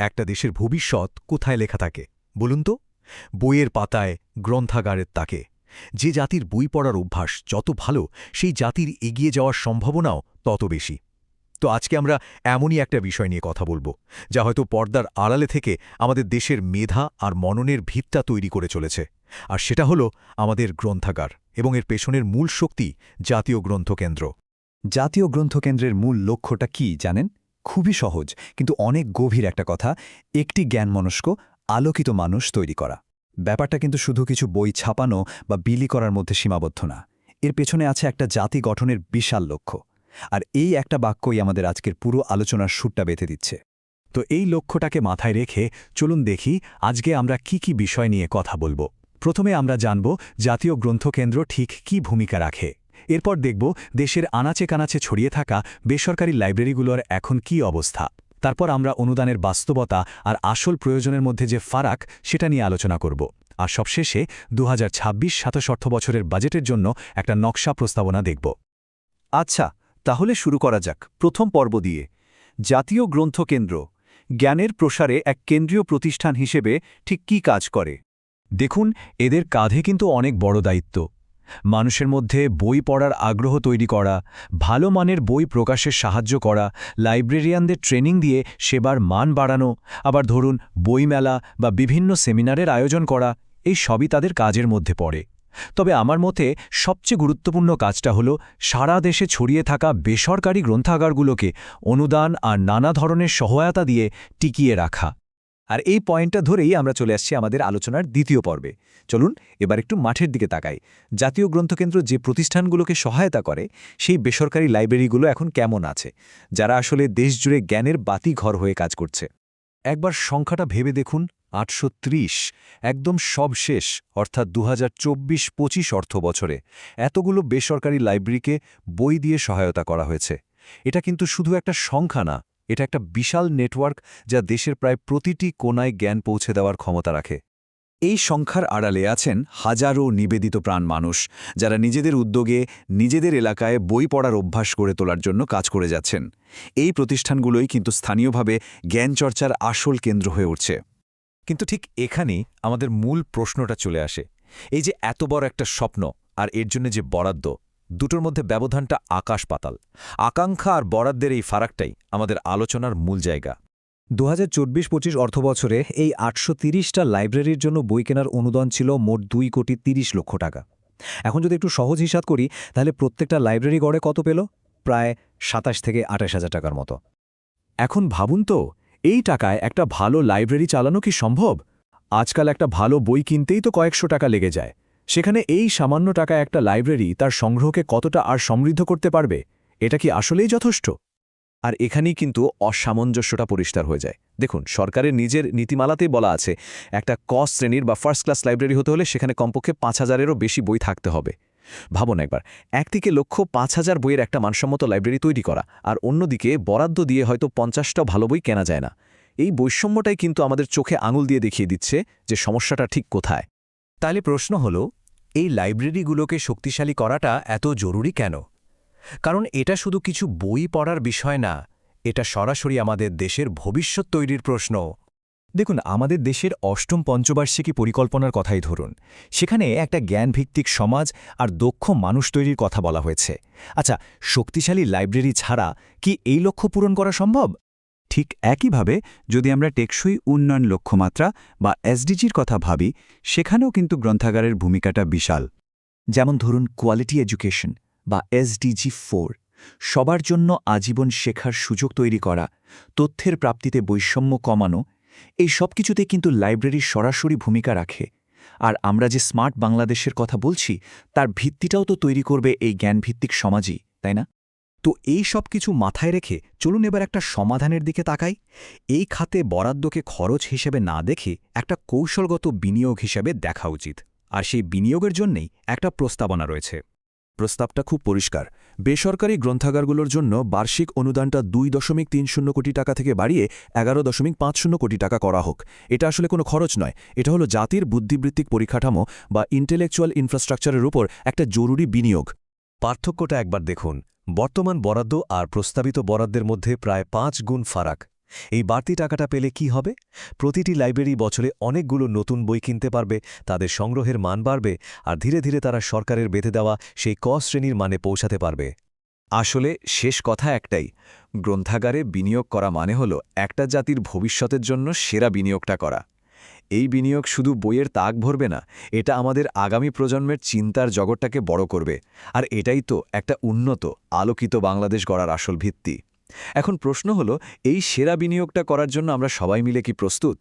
একটা দেশের ভবিষ্যৎ কোথায় লেখা থাকে বলুন তো? বইয়ের পাতায়, গ্রন্থাগারের তাকে। যে জাতির বই পড়ার অভ্যাস যত ভালো, সেই জাতির এগিয়ে যাওয়ার সম্ভাবনাও তত বেশি। তো আজকে আমরা এমনই একটা বিষয় নিয়ে কথা বলবো, যা হয়তো পর্দার আড়ালে থেকে আমাদের দেশের মেধা আর মননের ভিতটা তৈরি করে চলেছে। আর সেটা হলো আমাদের গ্রন্থাগার এবং এর পেছনের মূল শক্তি, জাতীয় গ্রন্থকেন্দ্র। জাতীয় গ্রন্থকেন্দ্রের মূল লক্ষ্যটা কি জানেন? খুবই সহজ, কিন্তু অনেক গভীর একটা কথা। একটি জ্ঞানমনস্ক, আলোকিত মানুষ তৈরি করা। ব্যাপারটা কিন্তু শুধু কিছু বই ছাপানো বা বিলি করার মধ্যে সীমাবদ্ধ না। এর পেছনে আছে একটা জাতি গঠনের বিশাল লক্ষ্য। আর এই একটা বাক্যই আমাদের আজকের পুরো আলোচনার সুরটা বেঁধে দিচ্ছে। তো এই লক্ষ্যটাকে মাথায় রেখে চলুন দেখি আজকে আমরা কি বিষয় নিয়ে কথা বলবো। প্রথমে আমরা জানব জাতীয় গ্রন্থকেন্দ্র ঠিক কী ভূমিকা রাখে। এরপর দেখব দেশের আনাচে কানাচে ছড়িয়ে থাকা বেসরকারি লাইব্রেরিগুলোর এখন কী অবস্থা। তারপর আমরা অনুদানের বাস্তবতা আর আসল প্রয়োজনের মধ্যে যে ফারাক, সেটা নিয়ে আলোচনা করব। আর সবশেষে 2026-27 অর্থবছরের বাজেটের জন্য একটা নকশা প্রস্তাবনা দেখব। আচ্ছা, তাহলে শুরু করা যাক প্রথম পর্ব দিয়ে। জাতীয় গ্রন্থকেন্দ্র জ্ঞানের প্রসারে এক কেন্দ্রীয় প্রতিষ্ঠান হিসেবে ঠিক কী কাজ করে? দেখুন, এদের কাঁধে কিন্তু অনেক বড় দায়িত্ব। মানুষের মধ্যে বই পড়ার আগ্রহ তৈরি করা, ভালো মানের বই প্রকাশে সাহায্য করা, লাইব্রেরিয়ানদের ট্রেনিং দিয়ে সেবার মান বাড়ানো, আবার ধরুন বইমেলা বা বিভিন্ন সেমিনারের আয়োজন করা, এই সবই তাদের কাজের মধ্যে পড়ে। তবে আমার মতে সবচেয়ে গুরুত্বপূর্ণ কাজটা হলো সারা দেশে ছড়িয়ে থাকা বেসরকারি গ্রন্থাগারগুলোকে অনুদান আর নানা ধরনের সহায়তা দিয়ে টিকিয়ে রাখা। আর এই পয়েন্টটা ধরেই আমরা চলে আসছি আমাদের আলোচনার দ্বিতীয় পর্বে। চলুন এবার একটু মাঠের দিকে তাকাই। জাতীয় গ্রন্থকেন্দ্র যে প্রতিষ্ঠানগুলোকে সহায়তা করে, সেই বেসরকারি লাইব্রেরিগুলো এখন কেমন আছে, যারা আসলে দেশজুড়ে জ্ঞানের বাতি ঘর হয়ে কাজ করছে? একবার সংখ্যাটা ভেবে দেখুন, 830, একদম সব শেষ, অর্থাৎ 2024-25 অর্থবছরে এতগুলো বেসরকারি লাইব্রেরিকে বই দিয়ে সহায়তা করা হয়েছে। এটা কিন্তু শুধু একটা সংখ্যা না, এটা একটা বিশাল নেটওয়ার্ক, যা দেশের প্রায় প্রতিটি কোণায় জ্ঞান পৌঁছে দেওয়ার ক্ষমতা রাখে। এই সংখ্যার আড়ালে আছেন হাজারো নিবেদিত প্রাণ মানুষ, যারা নিজেদের উদ্যোগে নিজেদের এলাকায় বই পড়ার অভ্যাস গড়ে তোলার জন্য কাজ করে যাচ্ছেন। এই প্রতিষ্ঠানগুলোই কিন্তু স্থানীয়ভাবে জ্ঞানচর্চার আসল কেন্দ্র হয়ে উঠছে। কিন্তু ঠিক এখানেই আমাদের মূল প্রশ্নটা চলে আসে। এই যে এত বড় একটা স্বপ্ন আর এর জন্য যে বরাদ্দ, দুটোর মধ্যে ব্যবধানটা আকাশ পাতাল। আকাঙ্ক্ষা আর বরাদ্দের এই ফারাকটাই আমাদের আলোচনার মূল জায়গা। 2024-25 অর্থবছরে এই 830টা লাইব্রেরির জন্য বই কেনার অনুদান ছিল মোট 2,30,00,000 টাকা। এখন যদি একটু সহজ হিসাব করি, তাহলে প্রত্যেকটা লাইব্রেরি গড়ে কত পেল? প্রায় 27 থেকে 28 হাজার টাকার মতো। এখন ভাবুন তো, এই টাকায় একটা ভালো লাইব্রেরি চালানো কি সম্ভব? আজকাল একটা ভালো বই কিনতেই তো কয়েকশো টাকা লেগে যায়। সেখানে এই সামান্য টাকায় একটা লাইব্রেরি তার সংগ্রহকে কতটা আর সমৃদ্ধ করতে পারবে? এটা কি আসলেই যথেষ্ট? আর এখানেই কিন্তু অসামঞ্জস্যটা পরিষ্কার হয়ে যায়। দেখুন, সরকারের নিজের নীতিমালাতেই বলা আছে, একটা ক শ্রেণীর বা ফার্স্ট ক্লাস লাইব্রেরি হতে হলে সেখানে কমপক্ষে 5,000-এরও বেশি বই থাকতে হবে। ভাবুন একবার, একদিকে লক্ষ্য 5,000 বইয়ের একটা মানসম্মত লাইব্রেরি তৈরি করা, আর অন্যদিকে বরাদ্দ দিয়ে হয়তো 50টাও ভালো বই কেনা যায় না। এই বৈষম্যটাই কিন্তু আমাদের চোখে আঙুল দিয়ে দেখিয়ে দিচ্ছে যে সমস্যাটা ঠিক কোথায়। তাহলে প্রশ্ন হলো, এই লাইব্রেরিগুলোকে শক্তিশালী করাটা এত জরুরি কেন? কারণ এটা শুধু কিছু বই পড়ার বিষয় না, এটা সরাসরি আমাদের দেশের ভবিষ্যৎ তৈরির প্রশ্ন। দেখুন, আমাদের দেশের ৮ম পঞ্চবার্ষিকী পরিকল্পনার কথাই ধরুন। সেখানে একটা জ্ঞানভিত্তিক সমাজ আর দক্ষ মানুষ তৈরির কথা বলা হয়েছে। আচ্ছা, শক্তিশালী লাইব্রেরি ছাড়া কি এই লক্ষ্য পূরণ করা সম্ভব? ঠিক একইভাবে যদি আমরা টেকসই উন্নয়ন লক্ষ্যমাত্রা বা এসডিজির কথা ভাবি, সেখানেও কিন্তু গ্রন্থাগারের ভূমিকাটা বিশাল। যেমন ধরুন কোয়ালিটি এডুকেশন বা এসডিজি 4, সবার জন্য আজীবন শেখার সুযোগ তৈরি করা, তথ্যের প্রাপ্তিতে বৈষম্য কমানো, এই সব কিছুতে কিন্তু লাইব্রেরির সরাসরি ভূমিকা রাখে। আর আমরা যে স্মার্ট বাংলাদেশের কথা বলছি, তার ভিত্তিটাও তো তৈরি করবে এই জ্ঞানভিত্তিক সমাজই, তাই না? তো এই সব কিছু মাথায় রেখে চলুন এবার একটা সমাধানের দিকে তাকাই। এই খাতে বরাদ্দকে খরচ হিসেবে না দেখে একটা কৌশলগত বিনিয়োগ হিসেবে দেখা উচিত। আর সেই বিনিয়োগের জন্যেই একটা প্রস্তাবনা রয়েছে। প্রস্তাবটা খুব পরিষ্কার। বেসরকারি গ্রন্থাগারগুলোর জন্য বার্ষিক অনুদানটা 2.30 কোটি টাকা থেকে বাড়িয়ে 11.50 কোটি টাকা করা হোক। এটা আসলে কোনো খরচ নয়, এটা হলো জাতির বুদ্ধিবৃত্তিক পরিকাঠামো বা ইন্টেলেকচুয়াল ইনফ্রাস্ট্রাকচারের উপর একটা জরুরি বিনিয়োগ। পার্থক্যটা একবার দেখুন। বর্তমান বরাদ্দ আর প্রস্তাবিত বরাদ্দের মধ্যে প্রায় 5 গুণ ফারাক। এই বাড়তি টাকাটা পেলে কি হবে? প্রতিটি লাইব্রেরি বছরে অনেকগুলো নতুন বই কিনতে পারবে, তাদের সংগ্রহের মান বাড়বে, আর ধীরে ধীরে তারা সরকারের বেঁধে দেওয়া সেই ক শ্রেণীর মানে পৌঁছাতে পারবে। আসলে শেষ কথা একটাই, গ্রন্থাগারে বিনিয়োগ করা মানে হল একটা জাতির ভবিষ্যতের জন্য সেরা বিনিয়োগটা করা। এই বিনিয়োগ শুধু বইয়ের তাক ভরবে না, এটা আমাদের আগামী প্রজন্মের চিন্তার জগৎটাকে বড় করবে। আর এটাই তো একটা উন্নত, আলোকিত বাংলাদেশ গড়ার আসল ভিত্তি। এখন প্রশ্ন হলো, এই সেরা বিনিয়োগটা করার জন্য আমরা সবাই মিলে কি প্রস্তুত?